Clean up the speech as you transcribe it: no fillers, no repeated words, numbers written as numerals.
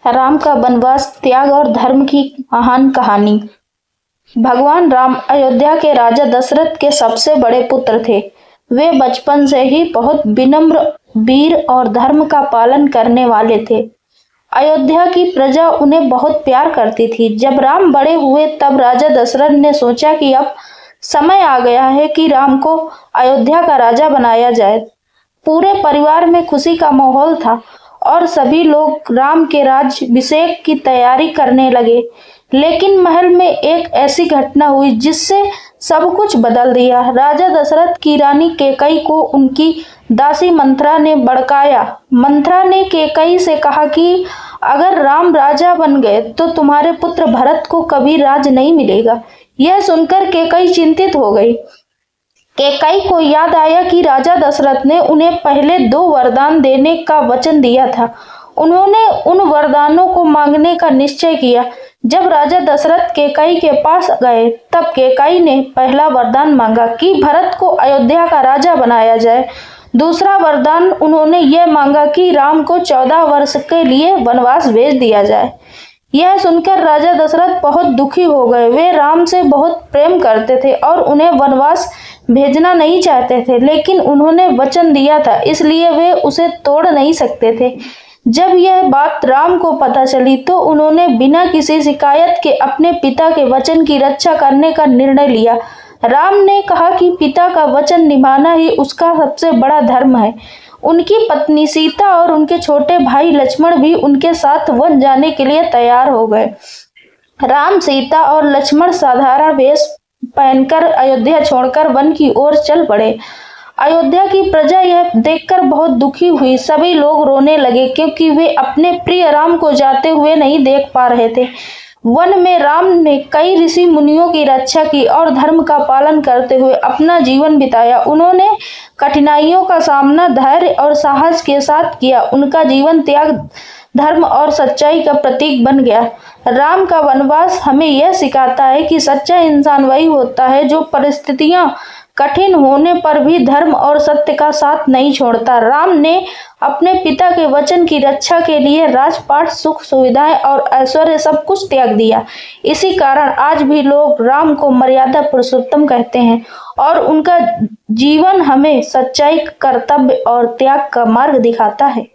राम का वनवास, त्याग और धर्म की महान कहानी। भगवान राम अयोध्या के राजा दशरथ के सबसे बड़े पुत्र थे। वे बचपन से ही बहुत विनम्र, वीर और धर्म का पालन करने वाले थे। अयोध्या की प्रजा उन्हें बहुत प्यार करती थी। जब राम बड़े हुए तब राजा दशरथ ने सोचा कि अब समय आ गया है कि राम को अयोध्या का राजा बनाया जाए। पूरे परिवार में खुशी का माहौल था और सभी लोग राम के राज्याभिषेक की तैयारी करने लगे। लेकिन महल में एक ऐसी घटना हुई जिससे सब कुछ बदल दिया। राजा दशरथ की रानी कैकेयी को उनकी दासी मंथरा ने भड़काया। मंथरा ने कैकेयी से कहा कि अगर राम राजा बन गए तो तुम्हारे पुत्र भरत को कभी राज नहीं मिलेगा। यह सुनकर कैकेयी चिंतित हो गई। कैकेयी को याद आया कि राजा दशरथ ने उन्हें पहले 2 वरदान देने का वचन दिया था। उन्होंने उन वरदानों को मांगने का निश्चय किया। जब राजा दशरथ कैकेयी के पास गए तब कैकेयी ने पहला वरदान मांगा कि भरत को अयोध्या का राजा बनाया जाए। दूसरा वरदान उन्होंने यह मांगा कि राम को 14 वर्ष के लिए वनवास भेज दिया जाए। यह सुनकर राजा दशरथ बहुत दुखी हो गए। वे राम से बहुत प्रेम करते थे और उन्हें वनवास भेजना नहीं चाहते थे, लेकिन उन्होंने वचन दिया था, इसलिए वे उसे तोड़ नहीं सकते थे। जब यह बात राम को पता चली तो उन्होंने बिना किसी शिकायत के अपने पिता के वचन की रक्षा करने का निर्णय लिया। राम ने कहा कि पिता का वचन निभाना ही उसका सबसे बड़ा धर्म है। उनकी पत्नी सीता और उनके छोटे भाई लक्ष्मण भी उनके साथ वन जाने के लिए तैयार हो गए। राम, सीता और लक्ष्मण साधारण वेश पहनकर अयोध्या छोड़कर वन की ओर चल पड़े। अयोध्या की प्रजा यह देखकर बहुत दुखी हुई। सभी लोग रोने लगे क्योंकि वे अपने प्रिय राम को जाते हुए नहीं देख पा रहे थे। वन में राम ने कई ऋषि मुनियों की रक्षा की और धर्म का पालन करते हुए अपना जीवन बिताया। उन्होंने कठिनाइयों का सामना धैर्य और साहस के साथ किया। उनका जीवन त्याग, धर्म और सच्चाई का प्रतीक बन गया। राम का वनवास हमें यह सिखाता है कि सच्चा इंसान वही होता है जो परिस्थितियां कठिन होने पर भी धर्म और सत्य का साथ नहीं छोड़ता। राम ने अपने पिता के वचन की रक्षा के लिए राजपाट, सुख सुविधाएं और ऐश्वर्य सब कुछ त्याग दिया। इसी कारण आज भी लोग राम को मर्यादा पुरुषोत्तम कहते हैं और उनका जीवन हमें सच्चाई, कर्तव्य और त्याग का मार्ग दिखाता है।